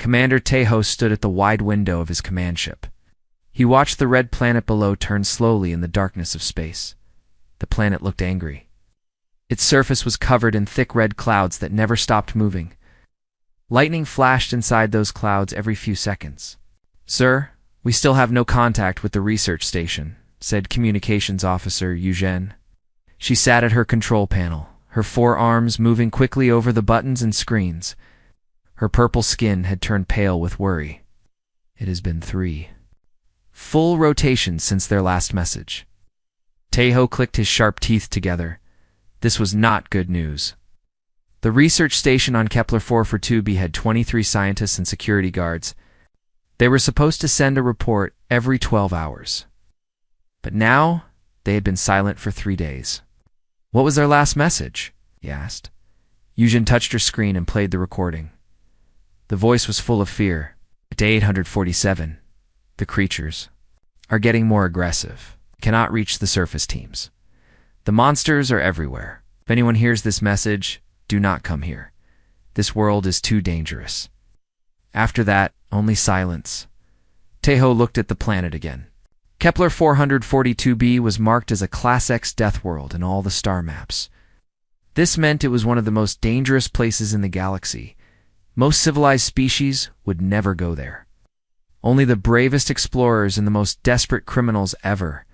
Commander Tejo stood at the wide window of his command ship. He watched the red planet below turn slowly in the darkness of space. The planet looked angry. Its surface was covered in thick red clouds that never stopped moving. Lightning flashed inside those clouds every few seconds. "Sir, we still have no contact with the research station," said Communications Officer Eugene. She sat at her control panel, her forearms moving quickly over the buttons and screens. Her purple skin had turned pale with worry. It has been 3 full rotations since their last message. Tejo clicked his sharp teeth together. This was not good news. The research station on Kepler-442b had 23 scientists and security guards. They were supposed to send a report every 12 hours. But now, they had been silent for 3 days. "What was their last message?" he asked. Eugene touched her screen and played the recording. The voice was full of fear. "Day 847. The creatures are getting more aggressive. Cannot reach the surface teams. The monsters are everywhere. If anyone hears this message, do not come here. This world is too dangerous." After that, only silence. Tejo looked at the planet again. Kepler-442b was marked as a Class X Deathworld in all the star maps. This meant it was one of the most dangerous places in the galaxy. Most civilized species would never go there. Only the bravest explorers and the most desperate criminals ever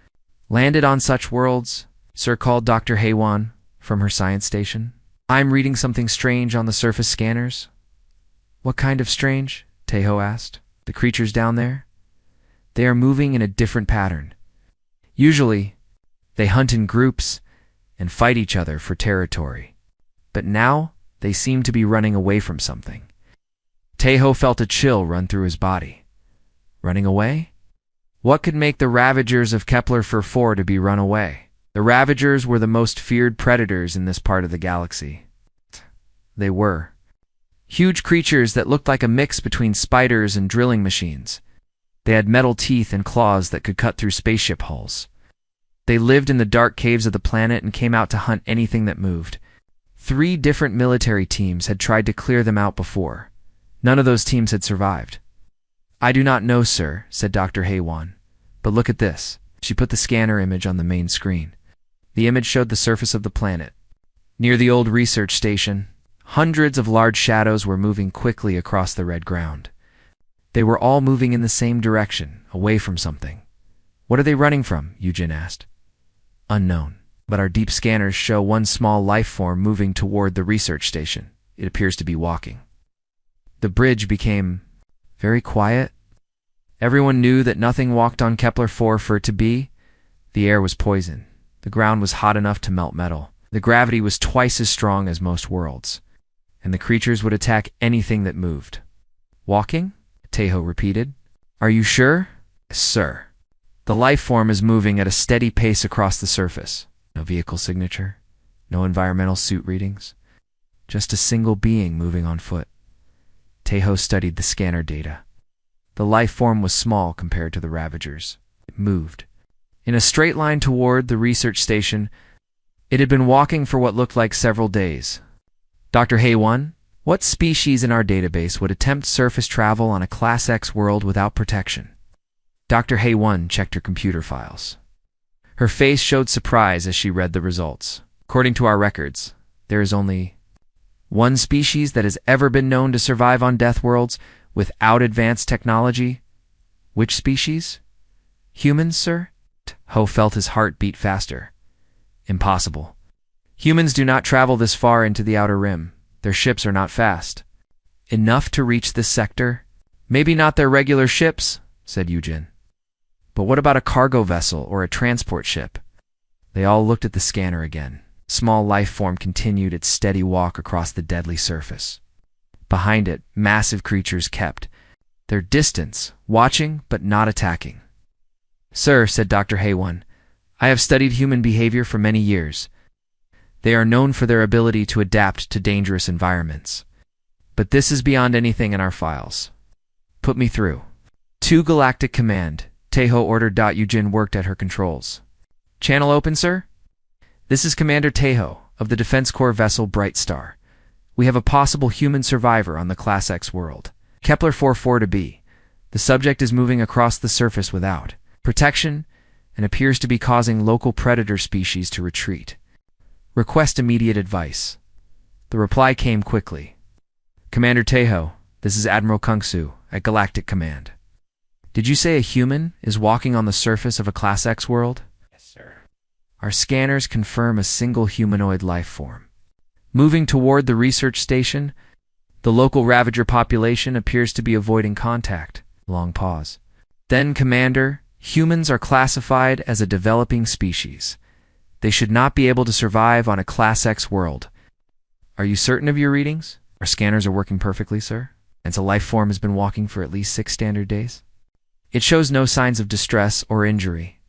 landed on such worlds. "Sir," called Dr. Haywan from her science station. "I'm reading something strange on the surface scanners." "What kind of strange?" Tejo asked. "The creatures down there? They are moving in a different pattern. Usually, they hunt in groups and fight each other for territory. But now, they seem to be running away from something." Tejo felt a chill run through his body. Running away? What could make the Ravagers of Kepler-442 to be run away? The Ravagers were the most feared predators in this part of the galaxy. They were huge creatures that looked like a mix between spiders and drilling machines. They had metal teeth and claws that could cut through spaceship hulls. They lived in the dark caves of the planet and came out to hunt anything that moved. 3 different military teams had tried to clear them out before. None of those teams had survived. "I do not know, sir," said Dr. Haywan. "But look at this." She put the scanner image on the main screen. The image showed the surface of the planet. Near the old research station, hundreds of large shadows were moving quickly across the red ground. They were all moving in the same direction, away from something. "What are they running from?" Eugene asked. "Unknown. But our deep scanners show one small life form moving toward the research station. It appears to be walking." The bridge became very quiet. Everyone knew that nothing walked on Kepler-442b. The air was poison. The ground was hot enough to melt metal. The gravity was twice as strong as most worlds. And the creatures would attack anything that moved. "Walking?" Tejo repeated. "Are you sure?" "Sir. The life form is moving at a steady pace across the surface. No vehicle signature. No environmental suit readings. Just a single being moving on foot." Tejo studied the scanner data. The life form was small compared to the Ravagers. It moved in a straight line toward the research station. It had been walking for what looked like several days. "Dr. Haywan, what species in our database would attempt surface travel on a Class X world without protection?" Dr. Haywan checked her computer files. Her face showed surprise as she read the results. "According to our records, there is only one species that has ever been known to survive on Deathworlds without advanced technology." "Which species?" "Humans, sir." Ho felt his heart beat faster. "Impossible. Humans do not travel this far into the outer rim. Their ships are not fast enough to reach this sector." "Maybe not their regular ships," said Eugene. "But what about a cargo vessel or a transport ship?" They all looked at the scanner again. Small life form continued its steady walk across the deadly surface. Behind it, massive creatures kept their distance, watching but not attacking. "Sir," said Dr. Haywan, "I have studied human behavior for many years. They are known for their ability to adapt to dangerous environments. But this is beyond anything in our files. Put me through." "To Galactic Command," Tejo ordered. Eugene worked at her controls. "Channel open, sir?" "This is Commander Tejo of the Defense Corps vessel Bright Star. We have a possible human survivor on the Class X world. Kepler 44 to B. The subject is moving across the surface without protection and appears to be causing local predator species to retreat. Request immediate advice. The reply came quickly. Commander Tejo, this is Admiral Kungsu at Galactic Command. Did you say a human is walking on the surface of a Class X world? Yes, sir. Our scanners confirm a single humanoid life form. Moving toward the research station, the local Ravager population appears to be avoiding contact. Long pause. Then, Commander, humans are classified as a developing species. They should not be able to survive on a Class X world. Are you certain of your readings? Our scanners are working perfectly, sir. And a life form has been walking for at least 6 standard days. It shows no signs of distress or injury.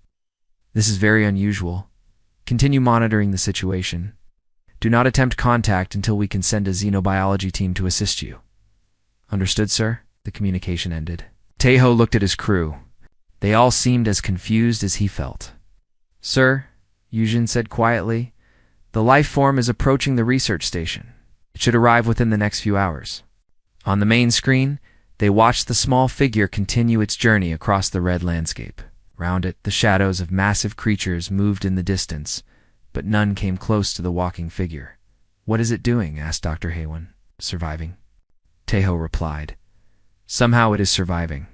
This is very unusual. Continue monitoring the situation. Do not attempt contact until we can send a xenobiology team to assist you. Understood, sir? The communication ended. Tejo looked at his crew. They all seemed as confused as he felt. Sir, Yujin said quietly, the life form is approaching the research station. It should arrive within the next few hours. On the main screen, they watched the small figure continue its journey across the red landscape. Round it, the shadows of massive creatures moved in the distance, but none came close to the walking figure. What is it doing? Asked Dr. Haywan. Surviving. Tejo replied. Somehow it is surviving.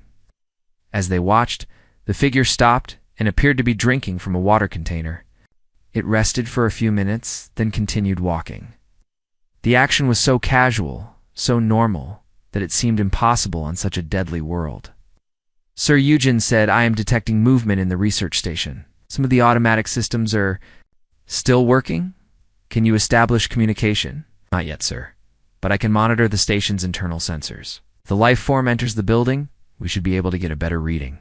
As they watched, the figure stopped and appeared to be drinking from a water container. It rested for a few minutes, then continued walking. The action was so casual, so normal, that it seemed impossible on such a deadly world. Sir Yujin said, I am detecting movement in the research station. Some of the automatic systems are still working? Can you establish communication? Not yet, sir. But I can monitor the station's internal sensors. If the life form enters the building, we should be able to get a better reading.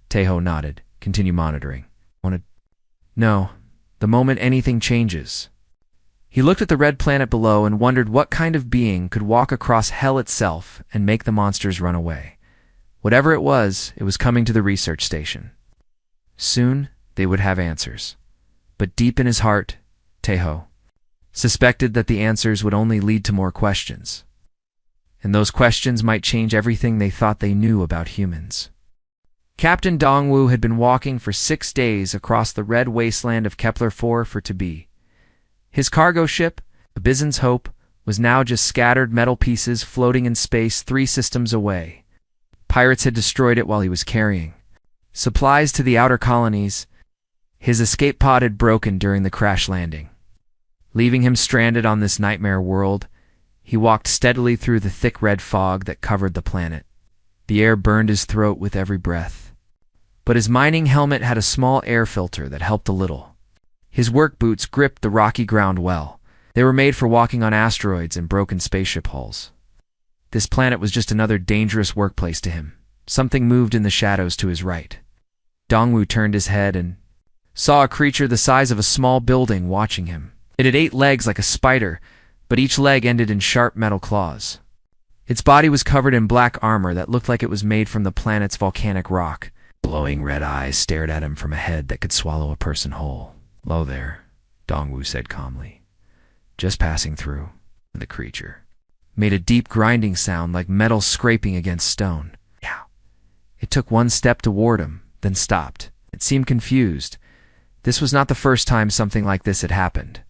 Tejo nodded. Continue monitoring. No. The moment anything changes. He looked at the red planet below and wondered what kind of being could walk across hell itself and make the monsters run away. Whatever it was coming to the research station. Soon, they would have answers. But deep in his heart, Tejo suspected that the answers would only lead to more questions. And those questions might change everything they thought they knew about humans. Captain Dongwu had been walking for 6 days across the red wasteland of Kepler 4 for to be. His cargo ship, the Bison's Hope, was now just scattered metal pieces floating in space 3 systems away. Pirates had destroyed it while he was carrying supplies to the outer colonies. His escape pod had broken during the crash landing. Leaving him stranded on this nightmare world, he walked steadily through the thick red fog that covered the planet. The air burned his throat with every breath. But his mining helmet had a small air filter that helped a little. His work boots gripped the rocky ground well. They were made for walking on asteroids and broken spaceship hulls. This planet was just another dangerous workplace to him. Something moved in the shadows to his right. Dongwu turned his head and saw a creature the size of a small building watching him. It had 8 legs like a spider, but each leg ended in sharp metal claws. Its body was covered in black armor that looked like it was made from the planet's volcanic rock. Glowing red eyes stared at him from a head that could swallow a person whole. Hello there, Dongwu said calmly. Just passing through. The creature made a deep grinding sound like metal scraping against stone. Yeah. It took 1 step toward him, then stopped. It seemed confused. This was not the first time something like this had happened.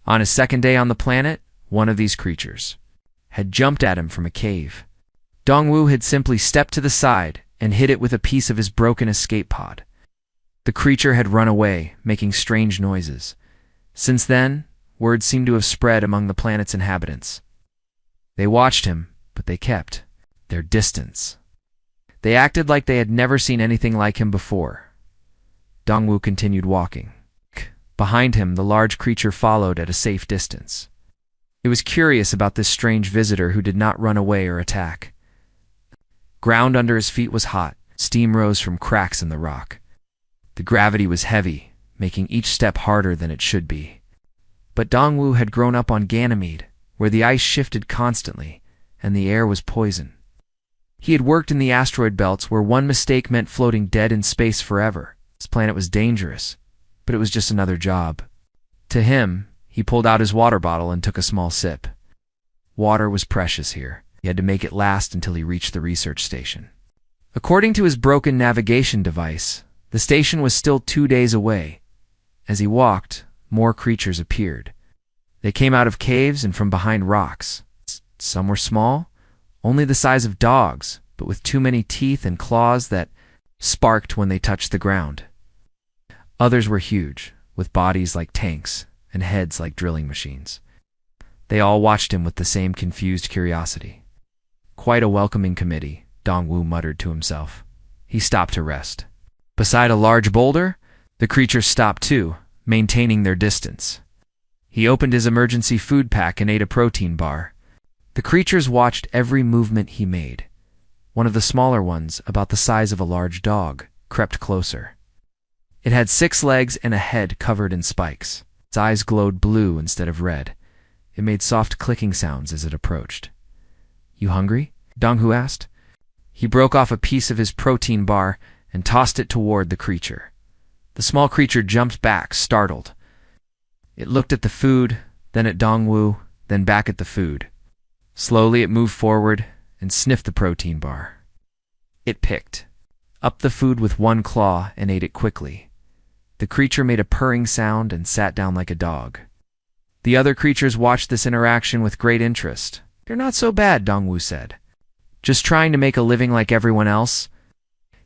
On his 2nd day on the planet, one of these creatures had jumped at him from a cave. Dongwu had simply stepped to the side and hit it with a piece of his broken escape pod. The creature had run away, making strange noises. Since then, word seemed to have spread among the planet's inhabitants. They watched him, but they kept their distance. They acted like they had never seen anything like him before. Dongwu continued walking. Behind him, the large creature followed at a safe distance. It was curious about this strange visitor who did not run away or attack. Ground under his feet was hot. Steam rose from cracks in the rock. The gravity was heavy, making each step harder than it should be. But Dongwu had grown up on Ganymede, where the ice shifted constantly, and the air was poison. He had worked in the asteroid belts where one mistake meant floating dead in space forever. This planet was dangerous, but it was just another job. To him, he pulled out his water bottle and took a small sip. Water was precious here. He had to make it last until he reached the research station. According to his broken navigation device, the station was still 2 days away. As he walked, more creatures appeared. They came out of caves and from behind rocks. Some were small, only the size of dogs, but with too many teeth and claws that sparked when they touched the ground. Others were huge, with bodies like tanks and heads like drilling machines. They all watched him with the same confused curiosity. Quite a welcoming committee, Dongwu muttered to himself. He stopped to rest. Beside a large boulder, the creatures stopped too, maintaining their distance. He opened his emergency food pack and ate a protein bar. The creatures watched every movement he made. One of the smaller ones, about the size of a large dog, crept closer. It had 6 legs and a head covered in spikes. Its eyes glowed blue instead of red. It made soft clicking sounds as it approached. "You hungry?" Dongwu asked. He broke off a piece of his protein bar and tossed it toward the creature. The small creature jumped back, startled. It looked at the food, then at Dongwu, then back at the food. Slowly it moved forward and sniffed the protein bar. It picked up the food with one claw and ate it quickly. The creature made a purring sound and sat down like a dog. The other creatures watched this interaction with great interest. "You're not so bad," Dongwu said. "Just trying to make a living like everyone else."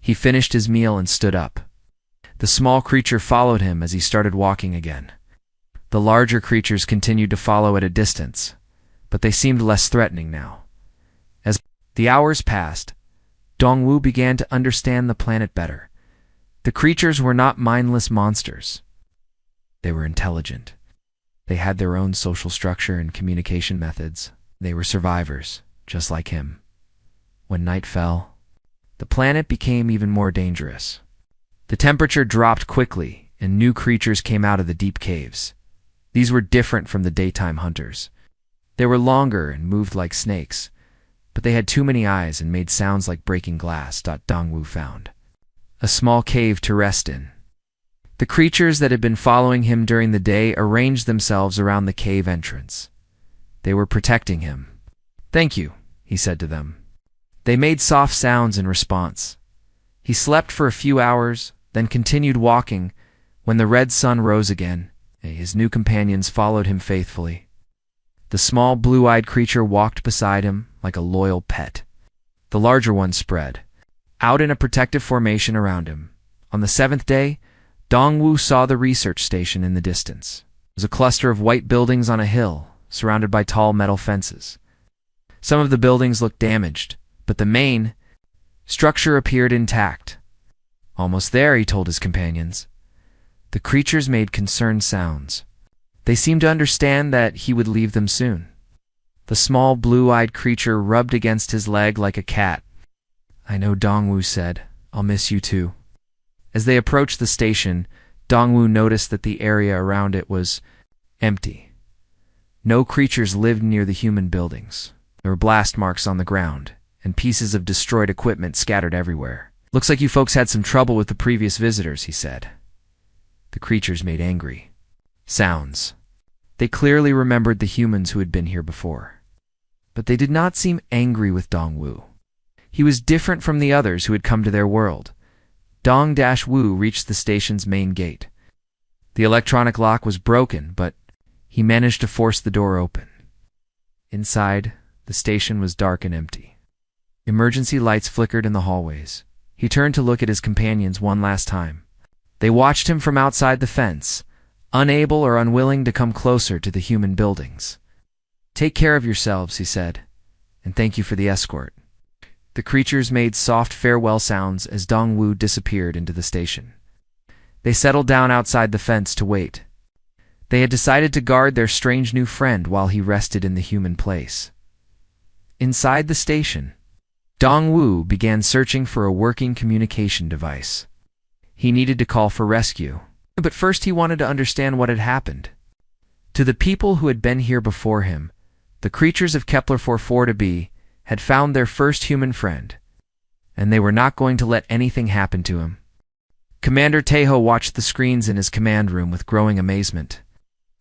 He finished his meal and stood up. The small creature followed him as he started walking again. The larger creatures continued to follow at a distance, but they seemed less threatening now. As the hours passed, Dongwu began to understand the planet better. The creatures were not mindless monsters. They were intelligent. They had their own social structure and communication methods. They were survivors, just like him. When night fell, the planet became even more dangerous. The temperature dropped quickly, and new creatures came out of the deep caves. These were different from the daytime hunters. They were longer and moved like snakes, but they had too many eyes and made sounds like breaking glass. Dongwu found a small cave to rest in. The creatures that had been following him during the day arranged themselves around the cave entrance. They were protecting him. "Thank you," he said to them. They made soft sounds in response. He slept for a few hours, then continued walking. When the red sun rose again, his new companions followed him faithfully. The small blue-eyed creature walked beside him like a loyal pet. The larger one spread out in a protective formation around him. On the 7th day, Dongwu saw the research station in the distance. It was a cluster of white buildings on a hill, surrounded by tall metal fences. Some of the buildings looked damaged, but the main structure appeared intact. "Almost there," he told his companions. The creatures made concerned sounds. They seemed to understand that he would leave them soon. The small blue-eyed creature rubbed against his leg like a cat. "I know," Dongwu said. "I'll miss you too." As they approached the station, Dongwu noticed that the area around it was empty. No creatures lived near the human buildings. There were blast marks on the ground, and pieces of destroyed equipment scattered everywhere. "Looks like you folks had some trouble with the previous visitors," he said. The creatures made angry sounds. They clearly remembered the humans who had been here before. But they did not seem angry with Dongwu. He was different from the others who had come to their world. Dong-Wu reached the station's main gate. The electronic lock was broken, but he managed to force the door open. Inside, the station was dark and empty. Emergency lights flickered in the hallways. He turned to look at his companions one last time. They watched him from outside the fence, unable or unwilling to come closer to the human buildings. "Take care of yourselves," he said, "and thank you for the escort." The creatures made soft farewell sounds as Dongwu disappeared into the station. They settled down outside the fence to wait. They had decided to guard their strange new friend while he rested in the human place. Inside the station, Dongwu began searching for a working communication device. He needed to call for rescue, but first he wanted to understand what had happened. To the people who had been here before him, the creatures of Kepler 44b had found their first human friend, and they were not going to let anything happen to him. Commander Tejo watched the screens in his command room with growing amazement.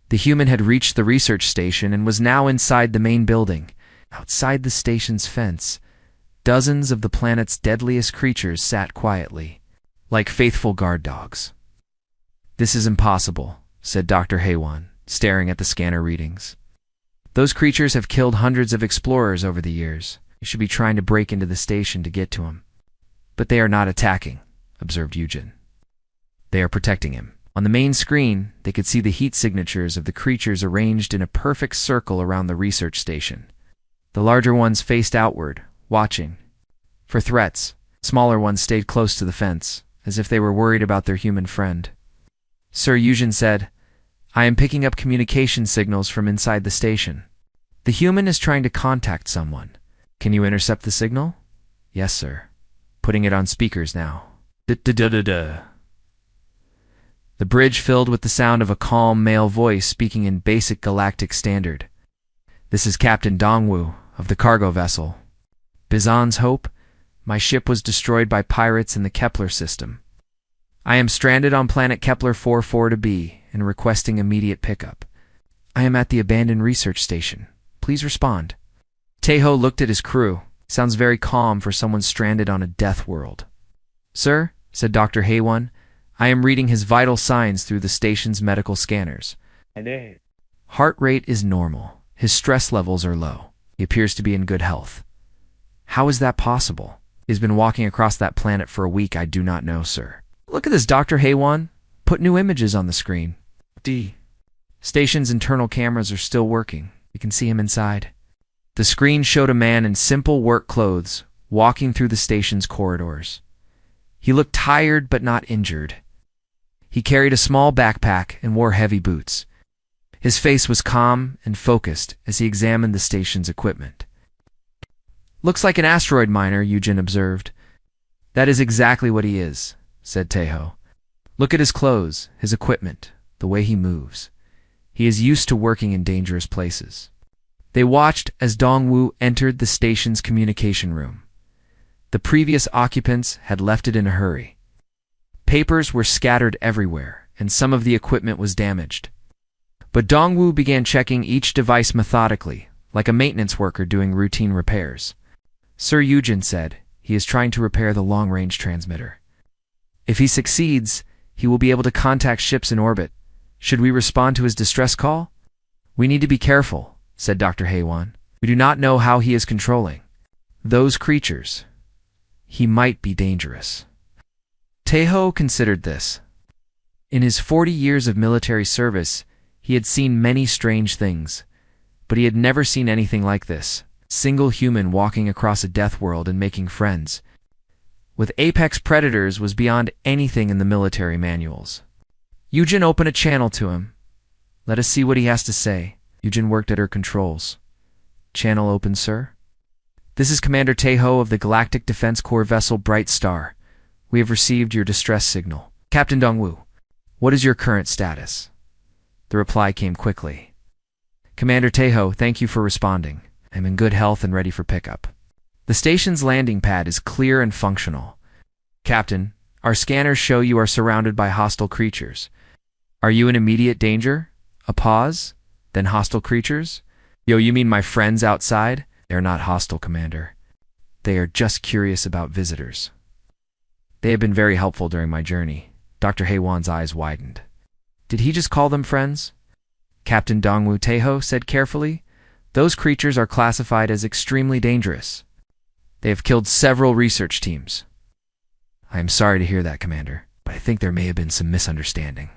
The human had reached the research station and was now inside the main building. Outside the station's fence, dozens of the planet's deadliest creatures sat quietly, like faithful guard dogs. "This is impossible," said Dr. Haywan, staring at the scanner readings. "Those creatures have killed hundreds of explorers over the years. You should be trying to break into the station to get to him." "But they are not attacking," observed Eugen. "They are protecting him." On the main screen, they could see the heat signatures of the creatures arranged in a perfect circle around the research station. The larger ones faced outward, watching for threats. Smaller ones stayed close to the fence, as if they were worried about their human friend. Sir Eugen said, "I am picking up communication signals from inside the station. The human is trying to contact someone. Can you intercept the signal?" "Yes, sir. Putting it on speakers now." "Da-da-da-da-da." The bridge filled with the sound of a calm male voice speaking in basic galactic standard. "This is Captain Dongwu of the cargo vessel. Bizon's Hope. My ship was destroyed by pirates in the Kepler system. I am stranded on planet Kepler 44-B and requesting immediate pickup. I am at the abandoned research station. Please respond." Taeho looked at his crew. Sounds very calm for someone stranded on a death world. "Sir," said Dr. Haywan, "I am reading his vital signs through the station's medical scanners. Heart rate is normal. His stress levels are low. He appears to be in good health." "How is that possible? He's been walking across that planet for a week. I do not know, sir." "Look at this, Dr. Haywan. Put new images on the screen." Station's internal cameras are still working. You can see him inside. The screen showed a man in simple work clothes walking through the station's corridors. He looked tired but not injured. He carried a small backpack and wore heavy boots. His face was calm and focused as he examined the station's equipment. "Looks like an asteroid miner," Eugen observed. "That is exactly what he is," said Taeho. "Look at his clothes, his equipment, the way he moves. He is used to working in dangerous places." They watched as Dongwu entered the station's communication room. The previous occupants had left it in a hurry. Papers were scattered everywhere, and some of the equipment was damaged. But Dongwu began checking each device methodically, like a maintenance worker doing routine repairs. Sir Eugen said he is trying to repair the long-range transmitter. If he succeeds, he will be able to contact ships in orbit. Should we respond to his distress call? "We need to be careful," said Dr. Haywan. "We do not know how he is controlling those creatures. He might be dangerous." Taeho considered this. In his 40 years of military service, he had seen many strange things, but he had never seen anything like this. Single human walking across a death world and making friends with apex predators was beyond anything in the military manuals. Eugen opened a channel to him. "Let us see what he has to say." Eugen worked at her controls. "Channel open, sir." "This is Commander Taeho of the Galactic Defense Corps vessel Bright Star. We have received your distress signal. Captain Dongwu, what is your current status?" The reply came quickly. "Commander Taeho, thank you for responding. I am in good health and ready for pickup. The station's landing pad is clear and functional. Captain, our scanners show you are surrounded by hostile creatures. Are you in immediate danger?" A pause, then hostile creatures? "Yo, you mean my friends outside?" "They are not hostile, Commander. They are just curious about visitors. They have been very helpful during my journey." Dr. Haywan's eyes widened. "Did he just call them friends?" Captain Dongwu Taeho said carefully, "Those creatures are classified as extremely dangerous. They have killed several research teams." "I am sorry to hear that, Commander, but I think there may have been some misunderstanding.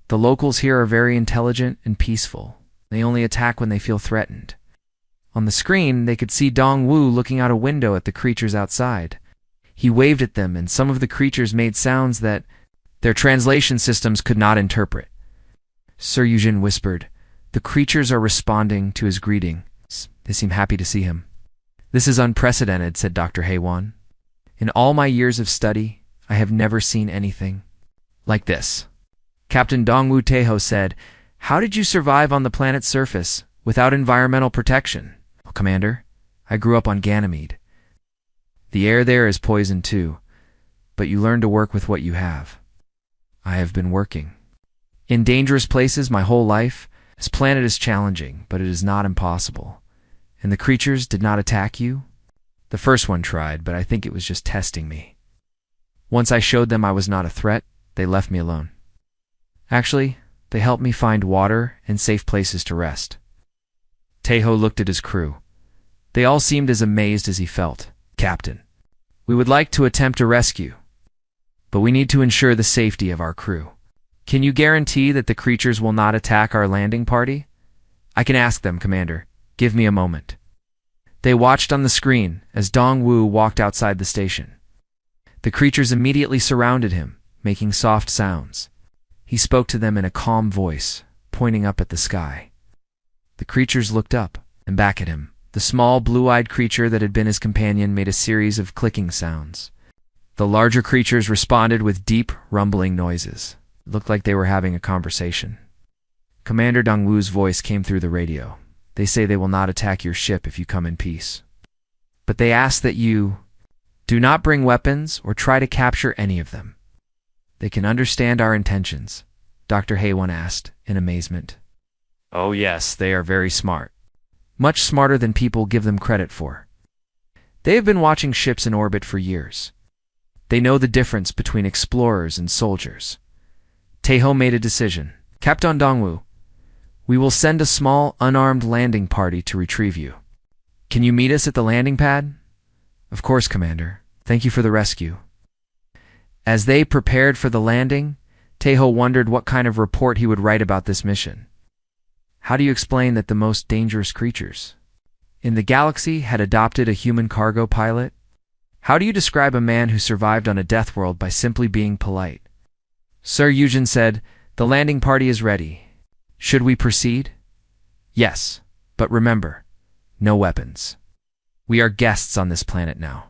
The locals here are very intelligent and peaceful. They only attack when they feel threatened." On the screen, they could see Dongwu looking out a window at the creatures outside. He waved at them, and some of the creatures made sounds that their translation systems could not interpret. Sir Eugen whispered, "The creatures are responding to his greeting. They seem happy to see him." "This is unprecedented," said Dr. Haywan. "In all my years of study, I have never seen anything like this." Captain Dongwu Taeho said, "How did you survive on the planet's surface without environmental protection?" "Well, Commander, I grew up on Ganymede. The air there is poison too, but you learn to work with what you have. I have been working in dangerous places my whole life. This planet is challenging, but it is not impossible. And the creatures did not attack you? The first one tried, but I think it was just testing me. Once I showed them I was not a threat, they left me alone. Actually, they helped me find water and safe places to rest. Tejo looked at his crew. They all seemed as amazed as he felt. Captain, we would like to attempt a rescue, but we need to ensure the safety of our crew. Can you guarantee that the creatures will not attack our landing party? I can ask them, Commander. Give me a moment. They watched on the screen as Dongwu walked outside the station. The creatures immediately surrounded him, making soft sounds. He spoke to them in a calm voice, pointing up at the sky. The creatures looked up and back at him. The small, blue-eyed creature that had been his companion made a series of clicking sounds. The larger creatures responded with deep, rumbling noises. It looked like they were having a conversation. Commander Dongwu's voice came through the radio. They say they will not attack your ship if you come in peace. But they ask that you do not bring weapons or try to capture any of them. They can understand our intentions, Dr. Haywan asked in amazement. Oh yes, they are very smart. Much smarter than people give them credit for. They have been watching ships in orbit for years. They know the difference between explorers and soldiers. Tejo made a decision. Captain Dongwu, we will send a small, unarmed landing party to retrieve you. Can you meet us at the landing pad? Of course, Commander. Thank you for the rescue. As they prepared for the landing, Tejo wondered what kind of report he would write about this mission. How do you explain that the most dangerous creatures in the galaxy had adopted a human cargo pilot? How do you describe a man who survived on a Deathworld by simply being polite? Sir Eugen said, the landing party is ready. Should we proceed? Yes, but remember, no weapons. We are guests on this planet now.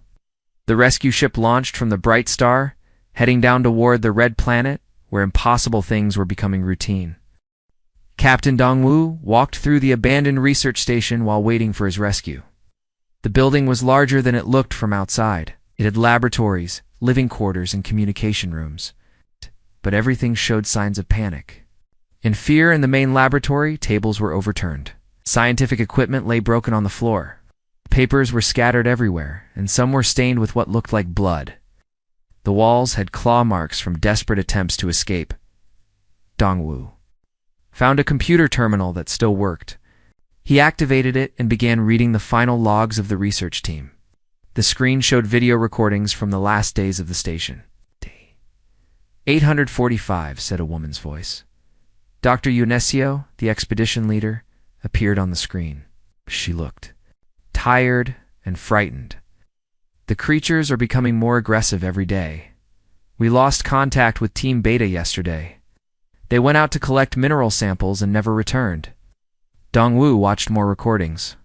The rescue ship launched from the Bright Star, heading down toward the Red Planet, where impossible things were becoming routine. Captain Dongwu walked through the abandoned research station while waiting for his rescue. The building was larger than it looked from outside. It had laboratories, living quarters, and communication rooms. But everything showed signs of panic. In fear in the main laboratory, tables were overturned. Scientific equipment lay broken on the floor. Papers were scattered everywhere, and some were stained with what looked like blood. The walls had claw marks from desperate attempts to escape. Dongwu found a computer terminal that still worked. He activated it and began reading the final logs of the research team. The screen showed video recordings from the last days of the station. 845, said a woman's voice. Dr. Unesio, the expedition leader, appeared on the screen. She looked tired and frightened. The creatures are becoming more aggressive every day. We lost contact with Team Beta yesterday. They went out to collect mineral samples and never returned. Dongwu watched more recordings.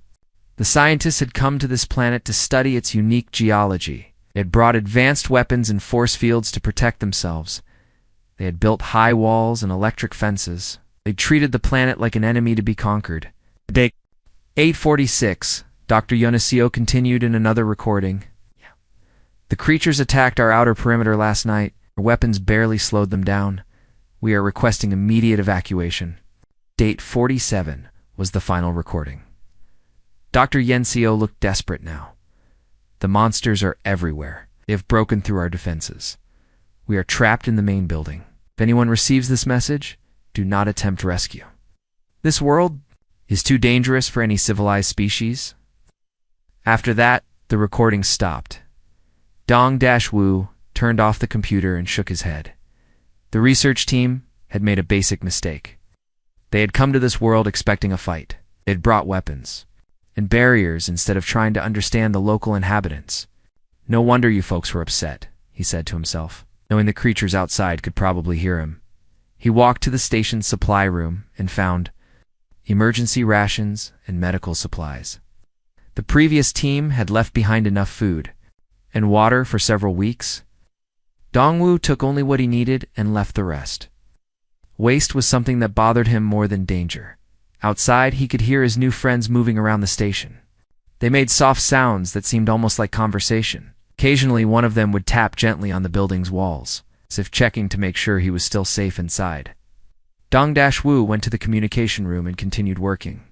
The scientists had come to this planet to study its unique geology. They had brought advanced weapons and force fields to protect themselves. They had built high walls and electric fences. They treated the planet like an enemy to be conquered. Day 846, Dr. Yonesio continued in another recording. The creatures attacked our outer perimeter last night. Our weapons barely slowed them down. We are requesting immediate evacuation. Date 47 was the final recording. Dr. Yensio looked desperate now. The monsters are everywhere. They have broken through our defenses. We are trapped in the main building. If anyone receives this message, do not attempt rescue. This world is too dangerous for any civilized species. After that, the recording stopped. Dong-Wu turned off the computer and shook his head. The research team had made a basic mistake. They had come to this world expecting a fight. They had brought weapons and barriers instead of trying to understand the local inhabitants. No wonder you folks were upset, he said to himself, knowing the creatures outside could probably hear him. He walked to the station's supply room and found emergency rations and medical supplies. The previous team had left behind enough food and water for several weeks. Dongwu took only what he needed and left the rest. Waste was something that bothered him more than danger. Outside, he could hear his new friends moving around the station. They made soft sounds that seemed almost like conversation. Occasionally, one of them would tap gently on the building's walls, as if checking to make sure he was still safe inside. Dong-Wu went to the communication room and continued working.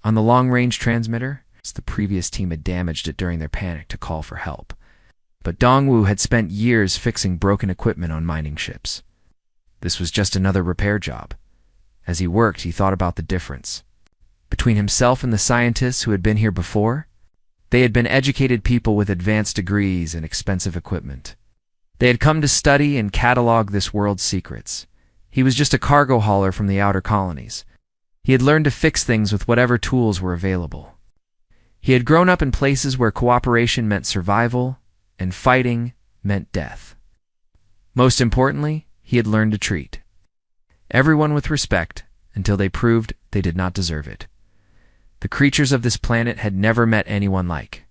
On the long-range transmitter, The previous team had damaged it during their panic to call for help. But Dongwu had spent years fixing broken equipment on mining ships. This was just another repair job. As he worked, he thought about the difference between himself and the scientists who had been here before. They had been educated people with advanced degrees and expensive equipment. They had come to study and catalog this world's secrets. He was just a cargo hauler from the outer colonies. He had learned to fix things with whatever tools were available. He had grown up in places where cooperation meant survival and fighting meant death. Most importantly, he had learned to treat everyone with respect until they proved they did not deserve it. The creatures of this planet had never met anyone like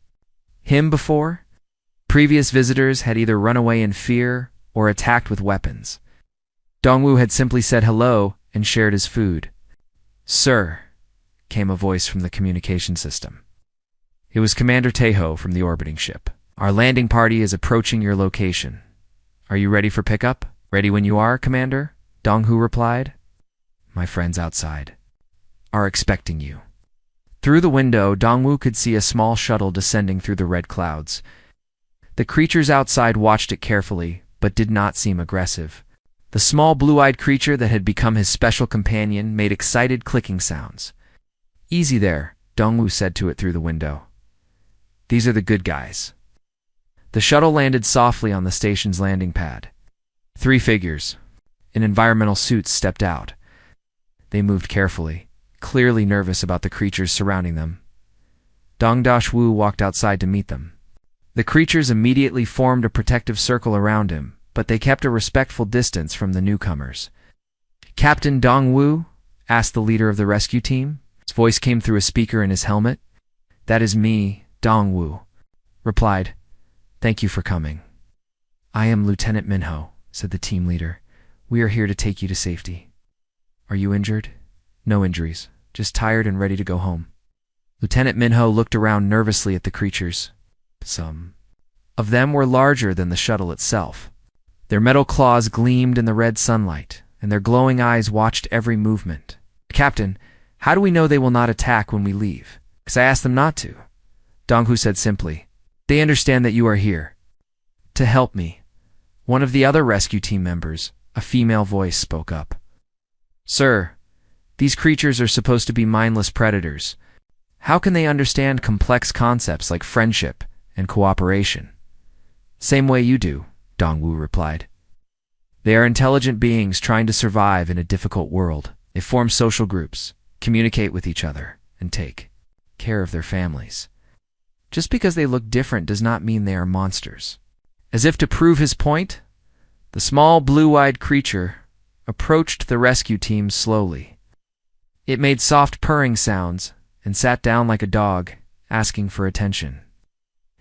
him before. Previous visitors had either run away in fear or attacked with weapons. Dongwu had simply said hello and shared his food. "Sir," came a voice from the communication system. It was Commander Teho from the orbiting ship. "Our landing party is approaching your location. Are you ready for pickup?" "Ready when you are, Commander," Dongwu replied. "My friends outside are expecting you." Through the window, Dongwu could see a small shuttle descending through the red clouds. The creatures outside watched it carefully, but did not seem aggressive. The small blue-eyed creature that had become his special companion made excited clicking sounds. "Easy there," Dongwu said to it through the window. "These are the good guys." The shuttle landed softly on the station's landing pad. 3 figures in environmental suits stepped out. They moved carefully, clearly nervous about the creatures surrounding them. Dong Dashwu walked outside to meet them. The creatures immediately formed a protective circle around him, but they kept a respectful distance from the newcomers. "Captain Dongwu?" asked the leader of the rescue team. His voice came through a speaker in his helmet. "That is me, Dongwu," replied. "Thank you for coming." "I am Lieutenant Minho," said the team leader. "We are here to take you to safety." "Are you injured?" "No injuries, just tired and ready to go home." Lieutenant Minho looked around nervously at the creatures. Some of them were larger than the shuttle itself. Their metal claws gleamed in the red sunlight, and their glowing eyes watched every movement. "Captain, how do we know they will not attack when we leave?" "Because I asked them not to," Donghu said simply. "They understand that you are here to help me." One of the other rescue team members, a female voice, spoke up. "Sir, these creatures are supposed to be mindless predators. How can they understand complex concepts like friendship and cooperation?" "Same way you do," Dongwu replied. "They are intelligent beings trying to survive in a difficult world. They form social groups, communicate with each other, and take care of their families. Just because they look different does not mean they are monsters." As if to prove his point, the small blue-eyed creature approached the rescue team slowly. It made soft purring sounds and sat down like a dog, asking for attention.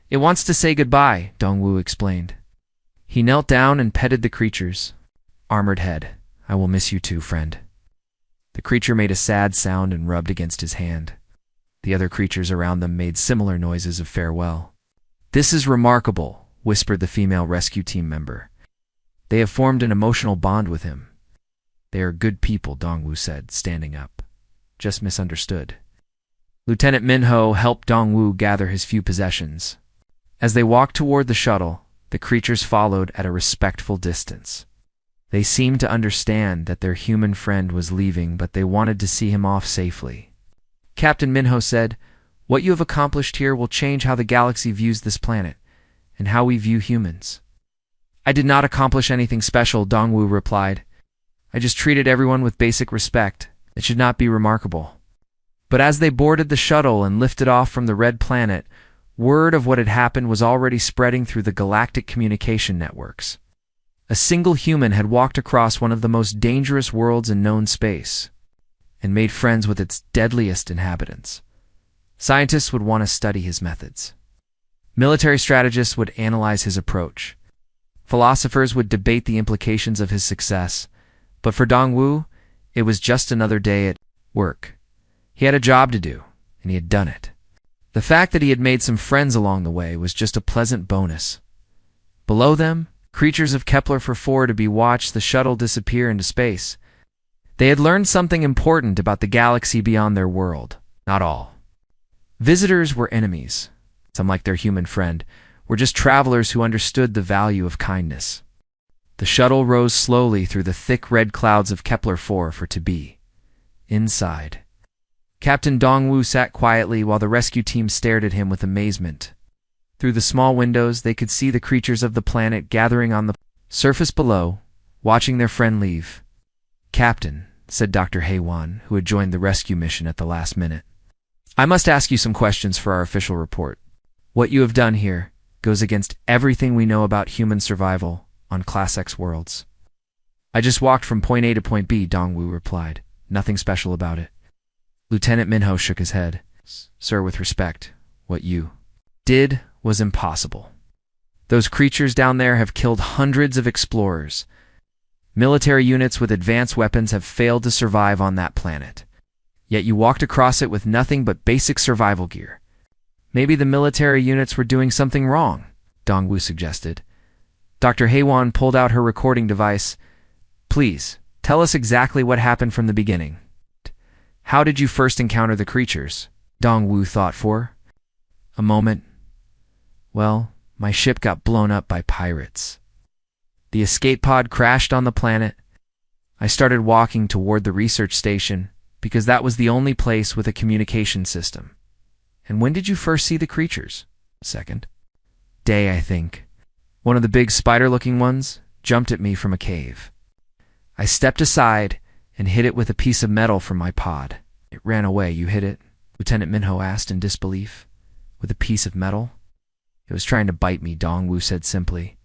"It wants to say goodbye," Dongwu explained. He knelt down and petted the creature's armored head. "I will miss you too, friend." The creature made a sad sound and rubbed against his hand. The other creatures around them made similar noises of farewell. "This is remarkable," whispered the female rescue team member. "They have formed an emotional bond with him." "They are good people," Dongwu said, standing up. "Just misunderstood." Lieutenant Minho helped Dongwu gather his few possessions. As they walked toward the shuttle, the creatures followed at a respectful distance. They seemed to understand that their human friend was leaving, but they wanted to see him off safely. Captain Minho said, "What you have accomplished here will change how the galaxy views this planet, and how we view humans." "I did not accomplish anything special," Dongwu replied. "I just treated everyone with basic respect. It should not be remarkable." But as they boarded the shuttle and lifted off from the red planet, word of what had happened was already spreading through the galactic communication networks. A single human had walked across one of the most dangerous worlds in known space and made friends with its deadliest inhabitants. Scientists would want to study his methods. Military strategists would analyze his approach. Philosophers would debate the implications of his success. But for Dongwu, it was just another day at work. He had a job to do, and he had done it. The fact that he had made some friends along the way was just a pleasant bonus. Below them, creatures of Kepler-4 to be watched the shuttle disappear into space. They had learned something important about the galaxy beyond their world. Not all Visitors were enemies. Some, like their human friend, were just travelers who understood the value of kindness. The shuttle rose slowly through the thick red clouds of Kepler-4 for to be. Inside, Captain Dongwu sat quietly while the rescue team stared at him with amazement. Through the small windows, they could see the creatures of the planet gathering on the surface below, watching their friend leave. "Captain," said Dr. Haywan, who had joined the rescue mission at the last minute, "I must ask you some questions for our official report. What you have done here goes against everything we know about human survival on Class X worlds." "I just walked from point A to point B," Dongwu replied. "Nothing special about it." Lieutenant Minho shook his head. "Sir, with respect, what you did was impossible. Those creatures down there have killed hundreds of explorers. Military units with advanced weapons have failed to survive on that planet. Yet you walked across it with nothing but basic survival gear. Maybe the military units were doing something wrong," Dongwu suggested. Dr. Haywan pulled out her recording device. "Please, tell us exactly what happened from the beginning. How did you first encounter the creatures?" Dongwu thought for a moment. "Well, my ship got blown up by pirates. The escape pod crashed on the planet. I started walking toward the research station because that was the only place with a communication system." "And when did you first see the creatures?" "Second day, I think. One of the big spider-looking ones jumped at me from a cave. I stepped aside and hit it with a piece of metal from my pod." "It ran away. You hit it?" Lieutenant Minho asked in disbelief. "With a piece of metal?" "It was trying to bite me," Dongwu said simply.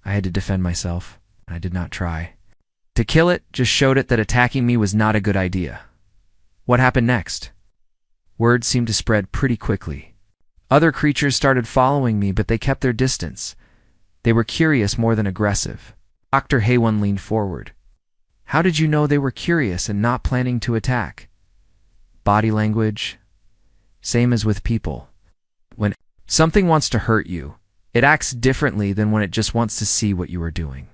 "I had to defend myself, and I did not try. To kill it just showed it that attacking me was not a good idea." "What happened next?" "Word seemed to spread pretty quickly. Other creatures started following me, but they kept their distance. They were curious more than aggressive." Dr. Haywan leaned forward. "How did you know they were curious and not planning to attack?" "Body language. Same as with people. When something wants to hurt you, it acts differently than when it just wants to see what you are doing.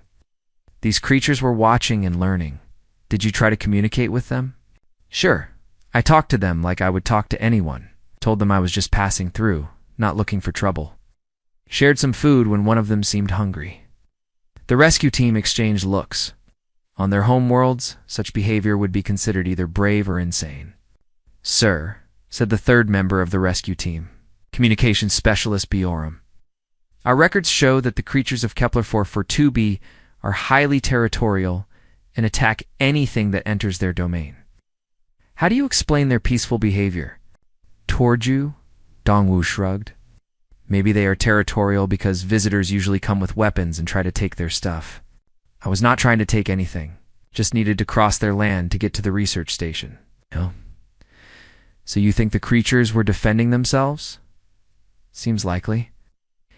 These creatures were watching and learning. Did you try to communicate with them?" "Sure. I talked to them like I would talk to anyone. Told them I was just passing through, not looking for trouble. Shared some food when one of them seemed hungry." The rescue team exchanged looks. On their home worlds, such behavior would be considered either brave or insane. "Sir," said the third member of the rescue team, Communications Specialist Biorum, "our records show that the creatures of Kepler-4 2b are highly territorial and attack anything that enters their domain. How do you explain their peaceful behavior?" "Toward you?" Dongwu shrugged. "Maybe they are territorial because visitors usually come with weapons and try to take their stuff. I was not trying to take anything, just needed to cross their land to get to the research station." "No. So you think the creatures were defending themselves?" "Seems likely.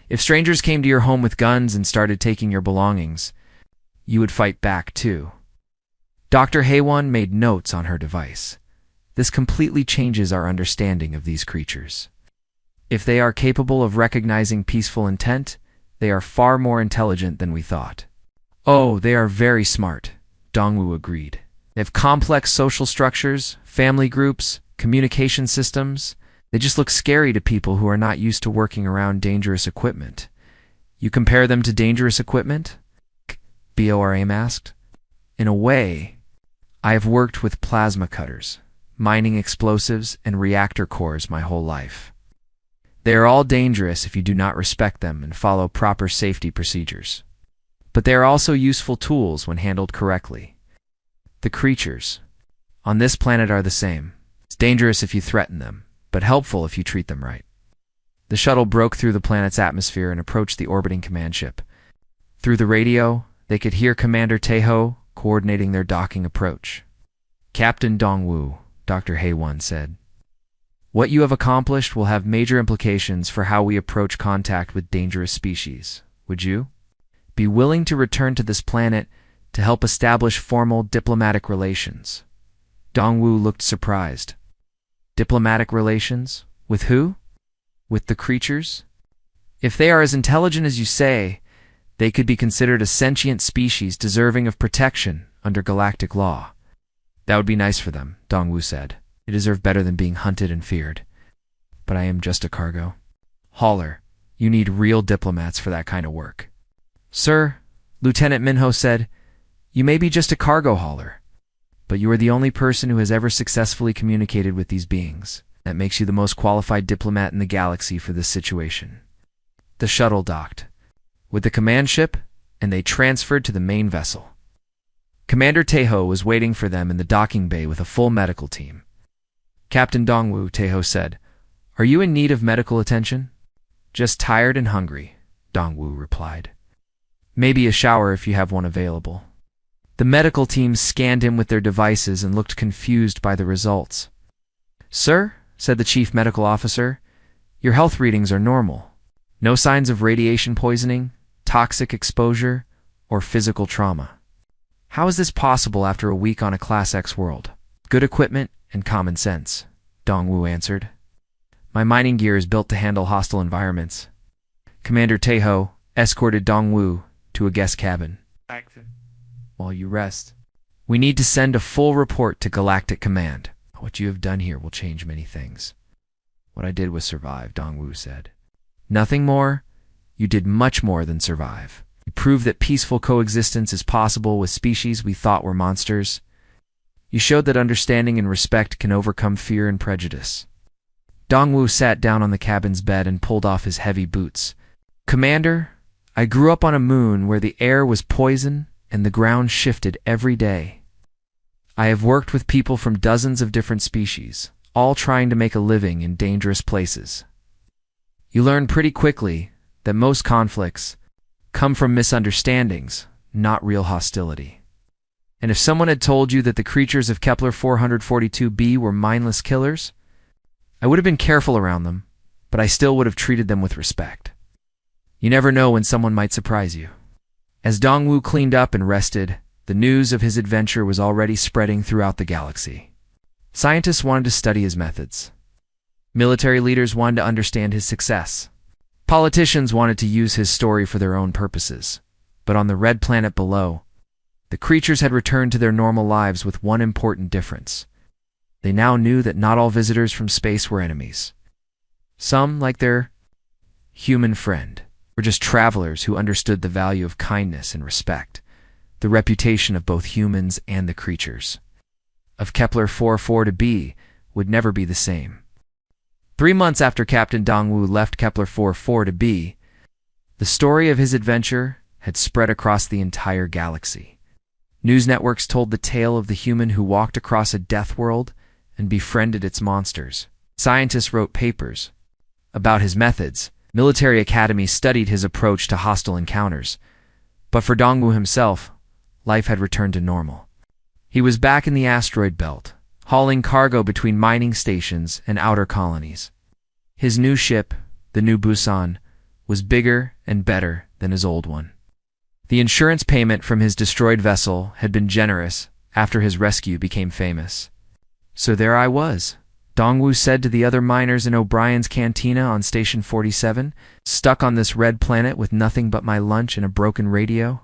If strangers came to your home with guns and started taking your belongings, you would fight back too." Dr. Haywan made notes on her device. "This completely changes our understanding of these creatures. If they are capable of recognizing peaceful intent, they are far more intelligent than we thought." "Oh, they are very smart," Dongwu agreed. "They have complex social structures, family groups, communication systems. They just look scary to people who are not used to working around dangerous equipment." "You compare them to dangerous equipment?" Biorum asked. "In a way, I have worked with plasma cutters, mining explosives, and reactor cores my whole life. They are all dangerous if you do not respect them and follow proper safety procedures. But they are also useful tools when handled correctly. The creatures on this planet are the same. It's dangerous if you threaten them, but helpful if you treat them right." The shuttle broke through the planet's atmosphere and approached the orbiting command ship. Through the radio, they could hear Commander Teho coordinating their docking approach. "Captain Dongwu," Dr. Haywan said, "what you have accomplished will have major implications for how we approach contact with dangerous species. Would you be willing to return to this planet to help establish formal diplomatic relations?" Dongwu looked surprised. "Diplomatic relations? With who?" "With the creatures. If they are as intelligent as you say, they could be considered a sentient species deserving of protection under galactic law." "That would be nice for them," Dongwu said. "They deserve better than being hunted and feared." but I am just a cargo hauler. You need real diplomats for that kind of work. Sir, Lieutenant Minho said, you may be just a cargo hauler, but you are the only person who has ever successfully communicated with these beings. That makes you the most qualified diplomat in the galaxy for this situation. The shuttle docked with the command ship, and they transferred to the main vessel. Commander Tejo was waiting for them in the docking bay with a full medical team. Captain Dongwu, Tejo said, are you in need of medical attention? Just tired and hungry, Dongwu replied. Maybe a shower if you have one available. The medical team scanned him with their devices and looked confused by the results. Sir, said the chief medical officer, your health readings are normal. No signs of radiation poisoning, toxic exposure, or physical trauma. How is this possible after a week on a Class X world? Good equipment and common sense, Dongwu answered. My mining gear is built to handle hostile environments. Commander Tejo escorted Dongwu to a guest cabin. While you rest, we need to send a full report to Galactic Command. What you have done here will change many things. What I did was survive, Dongwu said. Nothing more. You did much more than survive. You proved that peaceful coexistence is possible with species we thought were monsters. You showed that understanding and respect can overcome fear and prejudice. Dongwu sat down on the cabin's bed and pulled off his heavy boots. Commander, I grew up on a moon where the air was poison and the ground shifted every day. I have worked with people from dozens of different species, all trying to make a living in dangerous places. You learn pretty quickly that most conflicts come from misunderstandings, not real hostility. And if someone had told you that the creatures of Kepler 442b were mindless killers, I would have been careful around them, but I still would have treated them with respect. You never know when someone might surprise you. As Dongwu cleaned up and rested, the news of his adventure was already spreading throughout the galaxy. Scientists wanted to study his methods. Military leaders wanted to understand his success. Politicians wanted to use his story for their own purposes. But on the red planet below, the creatures had returned to their normal lives with one important difference. They now knew that not all visitors from space were enemies. Some, like their human friend, were just travelers who understood the value of kindness and respect, the reputation of both humans and the creatures. Of Kepler 442b would never be the same. 3 months after Captain Dongwu left Kepler 442b, the story of his adventure had spread across the entire galaxy. News networks told the tale of the human who walked across a Deathworld and befriended its monsters. Scientists wrote papers about his methods. Military academies studied his approach to hostile encounters. But for Dongwu himself, life had returned to normal. He was back in the asteroid belt, hauling cargo between mining stations and outer colonies. His new ship, the New Busan, was bigger and better than his old one. The insurance payment from his destroyed vessel had been generous after his rescue became famous. So there I was, Dongwu said to the other miners in O'Brien's cantina on Station 47, stuck on this red planet with nothing but my lunch and a broken radio.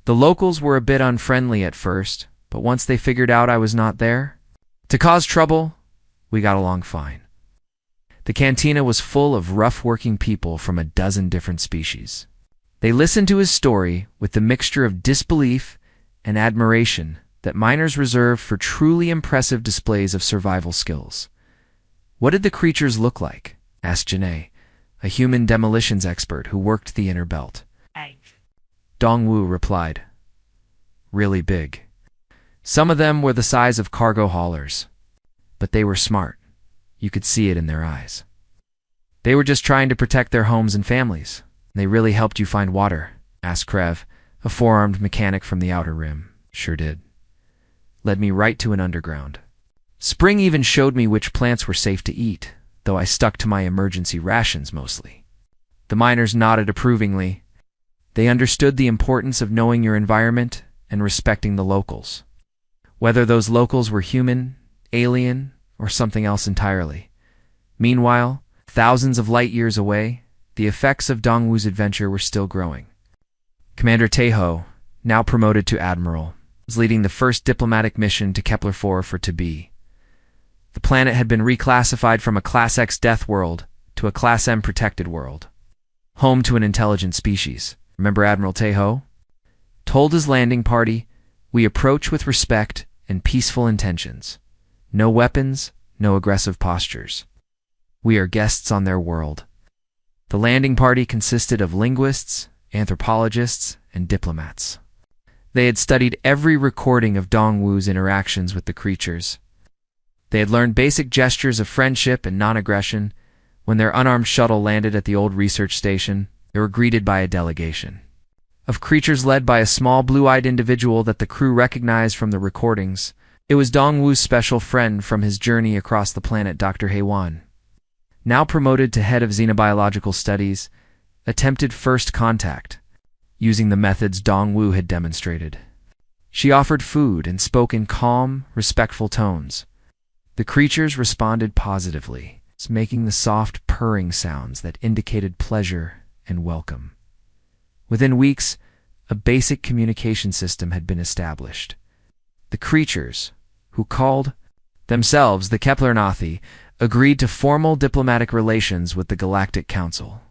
The locals were a bit unfriendly at first, but once they figured out I was not there to cause trouble, we got along fine. The cantina was full of rough-working people from a dozen different species. They listened to his story with the mixture of disbelief and admiration that miners reserve for truly impressive displays of survival skills. What did the creatures look like? Asked Janae, a human demolitions expert who worked the inner belt. Dongwu replied, really big. Some of them were the size of cargo haulers, but they were smart. You could see it in their eyes. They were just trying to protect their homes and families. They really helped you find water? Asked Krev, a four-armed mechanic from the Outer Rim. Sure did. Led me right to an underground. Spring even showed me which plants were safe to eat, though I stuck to my emergency rations mostly. The miners nodded approvingly. They understood the importance of knowing your environment and respecting the locals, whether those locals were human, alien, or something else entirely. Meanwhile, thousands of light years away, the effects of Dongwu's adventure were still growing. Commander Tejo, now promoted to Admiral, was leading the first diplomatic mission to Kepler 4 for Tabi. The planet had been reclassified from a Class X death world to a Class M protected world, home to an intelligent species. Remember Admiral Tejo? Told his landing party, "We approach with respect and peaceful intentions. No weapons, no aggressive postures. We are guests on their world." The landing party consisted of linguists, anthropologists, and diplomats. They had studied every recording of Dongwu's interactions with the creatures. They had learned basic gestures of friendship and non-aggression. When their unarmed shuttle landed at the old research station, they were greeted by a delegation of creatures led by a small blue-eyed individual that the crew recognized from the recordings. It was Dongwu's special friend from his journey across the planet, Dr. Heiwan. Now promoted to head of xenobiological studies, attempted first contact, using the methods Dongwu had demonstrated. She offered food and spoke in calm, respectful tones. The creatures responded positively, making the soft purring sounds that indicated pleasure and welcome. Within weeks, a basic communication system had been established. The creatures, who called themselves the Kepler-Nathi, agreed to formal diplomatic relations with the Galactic Council.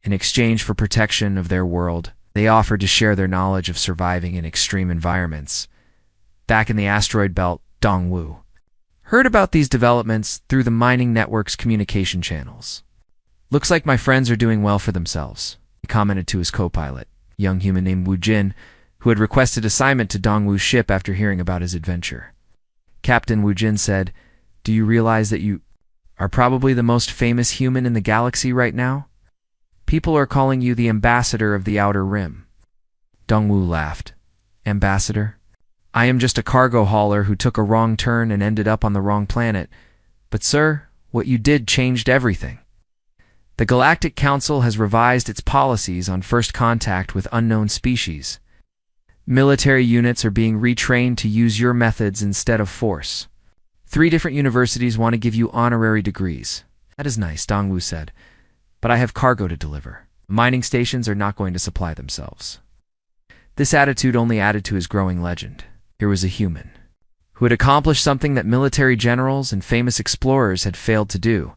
In exchange for protection of their world, they offered to share their knowledge of surviving in extreme environments. Back in the asteroid belt, Dongwu heard about these developments through the mining network's communication channels. "Looks like my friends are doing well for themselves," he commented to his co-pilot, a young human named Wu Jin, who had requested assignment to Dongwu's ship after hearing about his adventure. Captain Wu Jin said, "Do you realize that you are probably the most famous human in the galaxy right now? People are calling you the ambassador of the Outer Rim." Dongwu laughed. "Ambassador? I am just a cargo hauler who took a wrong turn and ended up on the wrong planet. But sir, what you did changed everything. The Galactic Council has revised its policies on first contact with unknown species. Military units are being retrained to use your methods instead of force. 3 different universities want to give you honorary degrees." "That is nice," Dongwu said, "but I have cargo to deliver. Mining stations are not going to supply themselves." This attitude only added to his growing legend. Here was a human who had accomplished something that military generals and famous explorers had failed to do,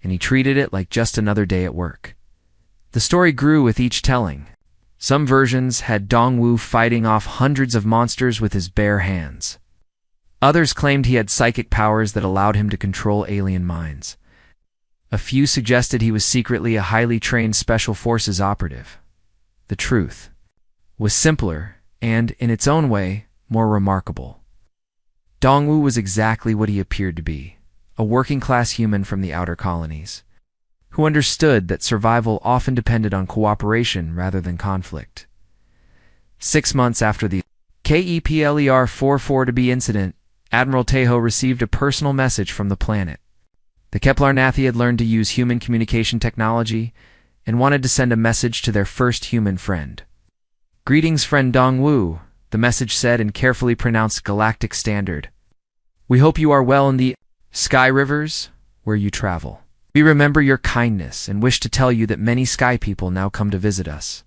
and he treated it like just another day at work. The story grew with each telling. Some versions had Dongwu fighting off hundreds of monsters with his bare hands. Others claimed he had psychic powers that allowed him to control alien minds. A few suggested he was secretly a highly trained Special Forces operative. The truth was simpler and, in its own way, more remarkable. Dongwu was exactly what he appeared to be, a working-class human from the outer colonies, who understood that survival often depended on cooperation rather than conflict. 6 months after the Kepler-44b incident, Admiral Tejo received a personal message from the planet. The Kepler-Nathi had learned to use human communication technology and wanted to send a message to their first human friend. "Greetings, friend Dongwu," the message said in carefully pronounced Galactic Standard. "We hope you are well in the sky rivers where you travel. We remember your kindness and wish to tell you that many sky people now come to visit us.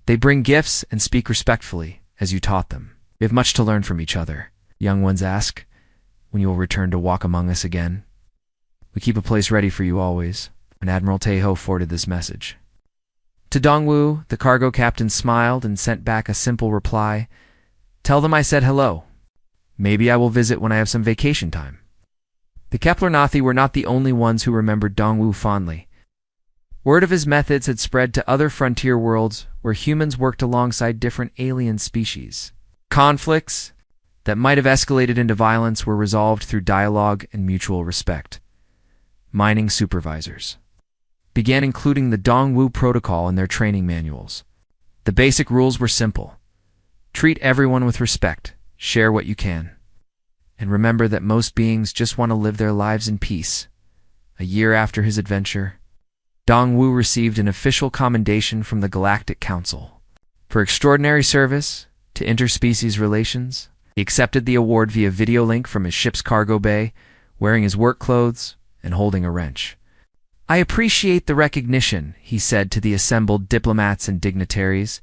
They bring gifts and speak respectfully, as you taught them. We have much to learn from each other. Young ones ask when you will return to walk among us again. We keep a place ready for you always." And Admiral Tejo forwarded this message. To Dongwu, the cargo captain smiled and sent back a simple reply. "Tell them I said hello. Maybe I will visit when I have some vacation time." The Kepler-Nathi were not the only ones who remembered Dongwu fondly. Word of his methods had spread to other frontier worlds where humans worked alongside different alien species. Conflicts that might have escalated into violence were resolved through dialogue and mutual respect. Mining supervisors began including the Dongwu protocol in their training manuals. The basic rules were simple. Treat everyone with respect, share what you can, and remember that most beings just want to live their lives in peace. A year after his adventure, Dongwu received an official commendation from the Galactic Council. For extraordinary service to interspecies relations, he accepted the award via video link from his ship's cargo bay, wearing his work clothes and holding a wrench. "I appreciate the recognition," he said to the assembled diplomats and dignitaries,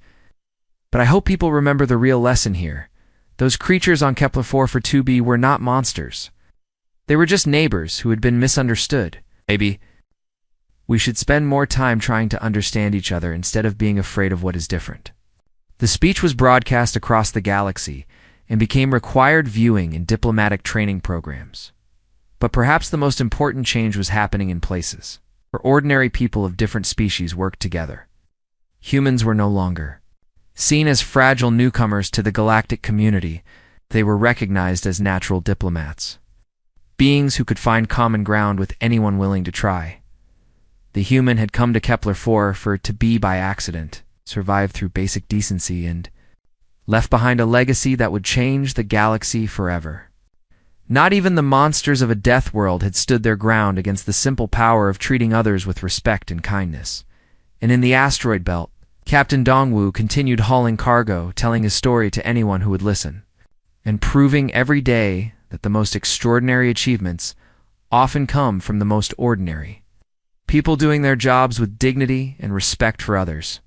"but I hope people remember the real lesson here. Those creatures on Kepler-44b were not monsters. They were just neighbors who had been misunderstood. Maybe we should spend more time trying to understand each other instead of being afraid of what is different. The speech was broadcast across the galaxy and became required viewing in diplomatic training programs. But perhaps the most important change was happening in places where ordinary people of different species worked together. Humans were no longer seen as fragile newcomers to the galactic community. They were recognized as natural diplomats, beings who could find common ground with anyone willing to try. The human had come to Kepler-4 for it to be by accident, survived through basic decency, and left behind a legacy that would change the galaxy forever. Not even the monsters of a Deathworld had stood their ground against the simple power of treating others with respect and kindness. And in the asteroid belt, Captain Dongwu continued hauling cargo, telling his story to anyone who would listen, and proving every day that the most extraordinary achievements often come from the most ordinary people doing their jobs with dignity and respect for others.